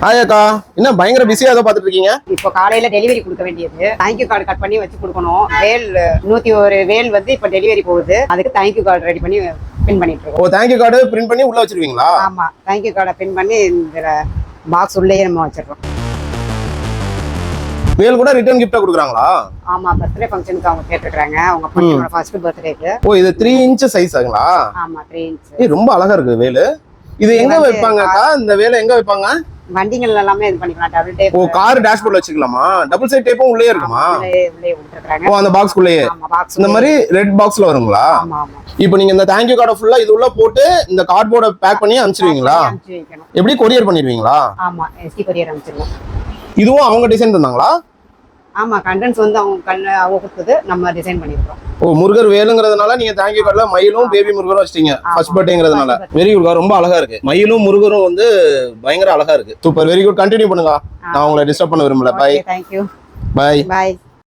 ஆயாக்கா என்ன பயங்கர பிஸியா ஏதோ பாத்துட்டு இருக்கீங்க? இப்போ காலையில டெலிவரி கொடுக்க வேண்டியது. தேங்க்யூ கார்டு கட் பண்ணி வச்சு கொடுக்கணும். வேல் 101 வேல் வந்து இப்போ டெலிவரி போகுது. அதுக்கு தேங்க்யூ கார்டு ரெடி பண்ணி பிரிண்ட் பண்ணிட்டு இருக்கோம். ஓ, தேங்க்யூ கார்டு பிரிண்ட் பண்ணி உள்ள வச்சிருவீங்களா? ஆமா, தேங்க்யூ கார்டை பிரிண்ட் பண்ணி இந்த பாக்ஸ் உள்ளேயே நம்ம வச்சிருக்கோம். வேல் கூட ரிட்டர்ன் கிஃப்டா கொடுக்குறாங்களா? ஆமா, பர்த்டே ஃபங்க்ஷனுக்கு அவங்க கேட்டிருக்காங்க. அவங்க பொண்ணோட ஃபர்ஸ்ட் பர்த்டேக்கு. ஓ, இது 3 இன்ச் சைஸ் ஆகுங்களா? ஆமா, 3 இன்ச். ரொம்ப அழகா இருக்கு வேலு. இது எங்க வைப்பாங்க அக்கா? இந்த வேலை எங்க வைப்பாங்க? வண்டிகள் எல்லாமே இது பண்ணிக்கலாம். Double tape. ஓ, கார் டேஷ்போர்ட்ல வச்சுக்கலாமா? டபுள் சைடு டேப்பும் உள்ளே இருக்குமா? உள்ளே கொடுத்துருக்காங்க. ஓ, அந்த பாக்ஸ்க்குள்ளேயே. ஆமா, பாக்ஸ் இந்த மாதிரி ரெட் பாக்ஸ்ல வருங்களா? ஆமா ஆமா. இப்போ நீங்க இந்த தேங்க்யூ கார்டை ஃபுல்லா இது உள்ள போட்டு இந்த கார்ட்போர்டை பேக் பண்ணி அனுப்பிச்சிடுவீங்களா? எப்படி கொரியர் பண்ணிடுவீங்களா? ஆமா, எஸ்டி கொரியர் அனுப்பிச்சிடுவோம். இதுவும் அவங்க டிசைன் தந்தாங்களா? ஆமா, கண்டென்ட்ஸ் வந்து அவங்க கொடுத்தது, நம்ம டிசைன் பண்ணிருக்கோம். ஓ, முருகர் வேலுங்கிறதுனால நீங்க தேங்க்யூ கார்டுல மயிலும் பேபி முருகரும் வச்சிட்டீங்க. ஃபர்ஸ்ட் பர்த்டேங்கிறதுனால வெரி குட். ரொம்ப அழகா இருக்கு. மயிலும் முருகரும் வந்து பயங்கர அழகா இருக்கு. Super, very good. கண்டினியூ பண்ணுங்க. நான் உங்களை டிஸ்டர்ப் பண்ண விரும்பல. பை. தேங்க்யூ. பை. பை.